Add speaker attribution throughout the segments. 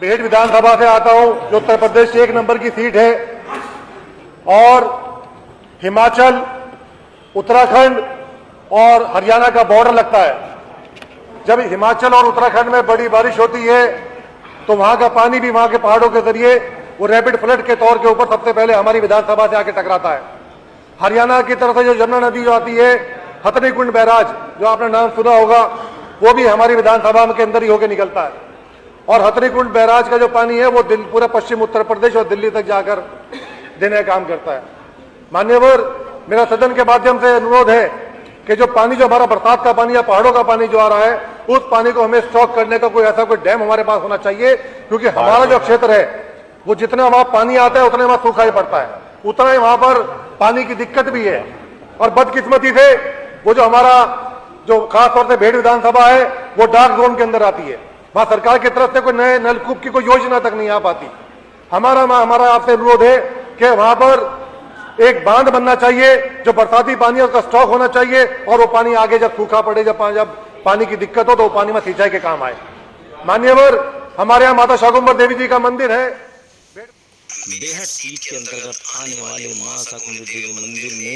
Speaker 1: भेड़ विधानसभा से आता हूं, जो उत्तर प्रदेश की 1 नंबर की सीट है, और हिमाचल, उत्तराखंड और हरियाणा का बॉर्डर लगता है। जब हिमाचल और उत्तराखंड में बड़ी बारिश होती है तो वहां का पानी भी वहां के पहाड़ों के जरिए वो रैपिड फ्लड के तौर के ऊपर सबसे पहले हमारी विधानसभा से आके टकराता है। हरियाणा की तरफ से जो यमुना नदी जो आती है, हथनीकुंड बैराज, जो आपने नाम सुना होगा, वो भी हमारी विधानसभा के अंदर ही होकर निकलता है। और हथनीकुंड बैराज का जो पानी है वो पूरा पश्चिम उत्तर प्रदेश और दिल्ली तक जाकर देने का काम करता है। मान्यवर, मेरा सदन के माध्यम से अनुरोध है कि जो पानी, जो हमारा बरसात का पानी या पहाड़ों का पानी जो आ रहा है, उस पानी को हमें स्टॉक करने का कोई ऐसा कोई डैम हमारे पास होना चाहिए, क्योंकि हमारा जो क्षेत्र है वो जितना वहां पानी आता है उतना वहां सूखा ही पड़ता है, उतना ही वहां पर पानी की दिक्कत भी है। और बदकिस्मती से वो जो हमारा जो खासतौर से भेड़ विधानसभा है वो डार्क जोन के अंदर आती है, वहां सरकार की तरफ से कोई नए नलकूप की कोई योजना तक नहीं आ पाती। हमारा आपसे अनुरोध है कि वहां पर एक बांध बनना चाहिए, जो बरसाती पानी है उसका स्टॉक होना चाहिए, और वो पानी आगे जब सूखा पड़े, जब पानी की दिक्कत हो तो वो पानी में सिंचाई के काम आए। मान्यवर, हमारे यहाँ माता शाकुंभर देवी जी का मंदिर है।
Speaker 2: बेहट सीट के अंतर्गत आने वाले मां शाकुंभरी देवी मंदिर में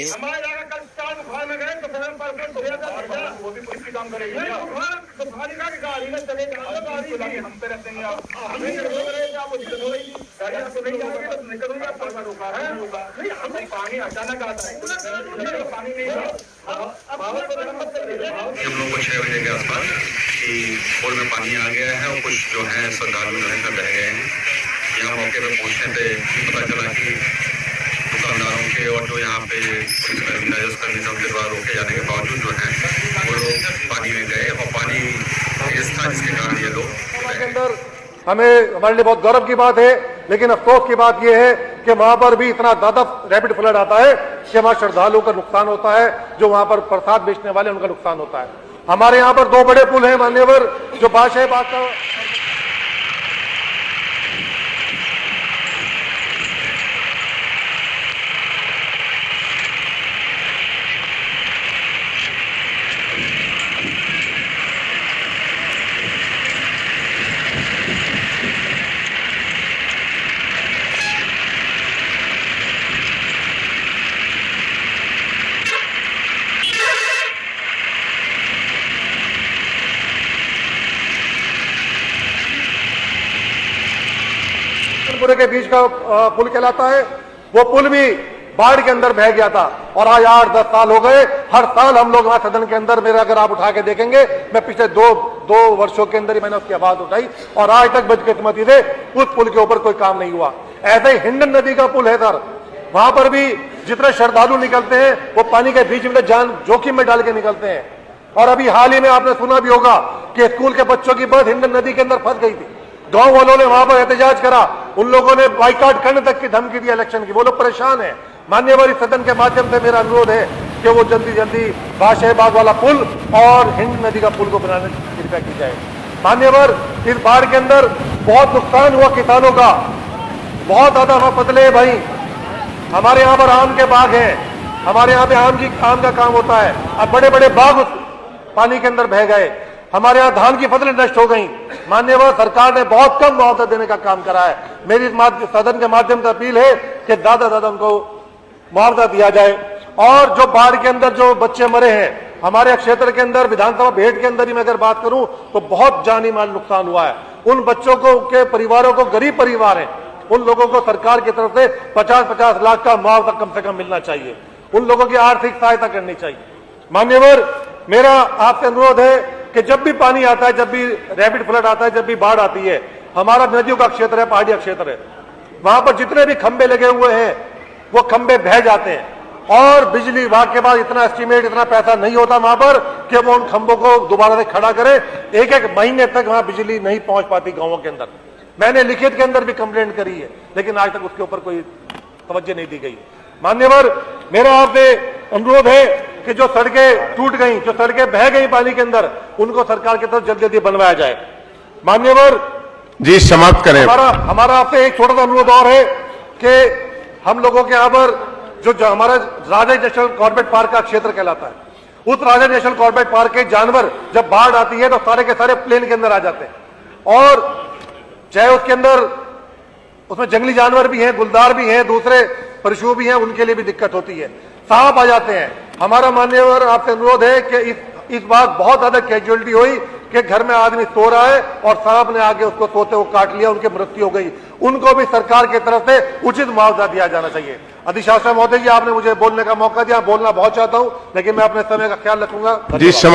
Speaker 3: अचानक आता है, पानी नहीं है। हम लोग को 6 बजे के आसपास कि पुल में पानी आ गया है और कुछ जो है श्रद्धालु बह गए हैं। यहाँ मौके पे पहुंचने पे पता चला कि दुकानदारों के और जो यहाँ पे पुलिसकर्मी सब के द्वारा रोके जाने के बावजूद जो है वो लोग पानी में गए और पानी तेज था, जिसके कारण ये लोग
Speaker 1: हमारे लिए बहुत गौरव की बात है, लेकिन अफसोस की बात यह है कि वहां पर भी इतना ज्यादा रैपिड फ्लड आता है कि वहां श्रद्धालुओं का नुकसान होता है, जो वहां पर प्रसाद बेचने वाले उनका नुकसान होता है। हमारे यहाँ पर 2 बड़े पुल हैं मान्यवर, जो बादशाह बाग का के बीच का पुल कहलाता है। वो पुल भी बाढ़ के अंदर बह गया था, और आज 8-10 साल हो गए। हर साल हम लोग वहां सदन के अंदर, मेरा अगर आप उठा के देखेंगे, मैं पिछले दो वर्षों के अंदर ही मैंने उसकी आवाज उठाई, और आज तक बदकिस्मती से उस पुल के ऊपर कोई काम नहीं हुआ। ऐसे ही हिंडन नदी का पुल है सर, वहां पर भी जितने श्रद्धालु निकलते हैं वो पानी के बीच में जान जोखिम में डाल के निकलते हैं। और अभी हाल ही में आपने सुना भी होगा कि स्कूल के बच्चों की बस हिंडन नदी के अंदर फंस गई थी। गांव वालों ने वहां पर एहतजाज करा, उन लोगों ने बाइकाट करने तक की धमकी दी इलेक्शन की। वो लोग परेशान है। मान्यवर, इस सदन के माध्यम से मेरा अनुरोध है कि वो जल्दी बादशाह बाग वाला पुल और हिंड नदी का पुल को बनाने की कृपया की जाए। मान्यवर, इस बाढ़ के अंदर बहुत नुकसान हुआ किसानों का, बहुत ज्यादा फसलें भाई। हमारे यहाँ पर आम के बाग हैं, हमारे यहाँ पे आम का काम होता है। अब बड़े बड़े बाग उस पानी के अंदर बह गए। हमारे यहाँ धान की फसलें नष्ट हो गई। मान्यवर, सरकार ने बहुत कम मुआवजा देने का काम करा है। मेरी सदन के माध्यम से अपील है कि ज्यादा उनको मुआवजा दिया जाए। और जो बाढ़ के अंदर जो बच्चे मरे हैं, हमारे क्षेत्र के अंदर विधानसभा भेड़ के अंदर ही मैं अगर बात करूं तो बहुत जानी माल नुकसान हुआ है। उन बच्चों को के परिवारों को, गरीब परिवार है, उन लोगों को सरकार की तरफ से 50-50 लाख का मुआवजा कम से कम मिलना चाहिए। उन लोगों की आर्थिक सहायता करनी चाहिए। मान्यवर, मेरा आपसे अनुरोध है कि जब भी पानी आता है, जब भी रैपिड फ्लड आता है, जब भी बाढ़ आती है, हमारा नदियों का क्षेत्र है, पहाड़ी क्षेत्र है, वहां पर जितने भी खंबे लगे हुए हैं वो खंबे बह जाते हैं। और बिजली विभाग के पास इतना एस्टीमेट, इतना पैसा नहीं होता वहां पर कि वो उन खंभों को दोबारा से खड़ा करे। 1-1 महीने तक वहां बिजली नहीं पहुंच पाती गांवों के अंदर। मैंने लिखित के अंदर भी कंप्लेंट करी है, लेकिन आज तक उसके ऊपर कोई तवज्जो नहीं दी गई। मान्यवर, मेरा आपसे अनुरोध है कि जो सड़कें टूट गई, जो सड़कें बह गई पानी के अंदर, उनको सरकार की तरफ जल्दी बनवाया जाए। मान्यवर
Speaker 4: जी, समाप्त करें।
Speaker 1: हमारा आपसे एक छोटा सा अनुरोध और है कि हम लोगों के यहाँ पर जो हमारा राजा नेशनल कॉर्बेट पार्क का क्षेत्र कहलाता है, उस राजा नेशनल कॉर्बेट पार्क के जानवर जब बाढ़ आती है तो सारे के सारे प्लेन के अंदर आ जाते हैं। और चाहे उसके अंदर उसमें जंगली जानवर भी हैं, गुलदार भी हैं, दूसरे पशु भी हैं, उनके लिए भी दिक्कत होती है। सांप आ जाते हैं। हमारा मान्यवर आपसे अनुरोध है कि इस बार बहुत ज्यादा कैजुअलिटी हुई कि घर में आदमी सो रहा है और सांप ने आके उसको सोते हुए काट लिया, उनकी मृत्यु हो गई। उनको भी सरकार की तरफ से उचित मुआवजा दिया जाना चाहिए। अधिशासन महोदय जी, आपने मुझे बोलने का मौका दिया, बोलना बहुत चाहता हूं, लेकिन मैं अपने समय का ख्याल रखूंगा।
Speaker 4: जी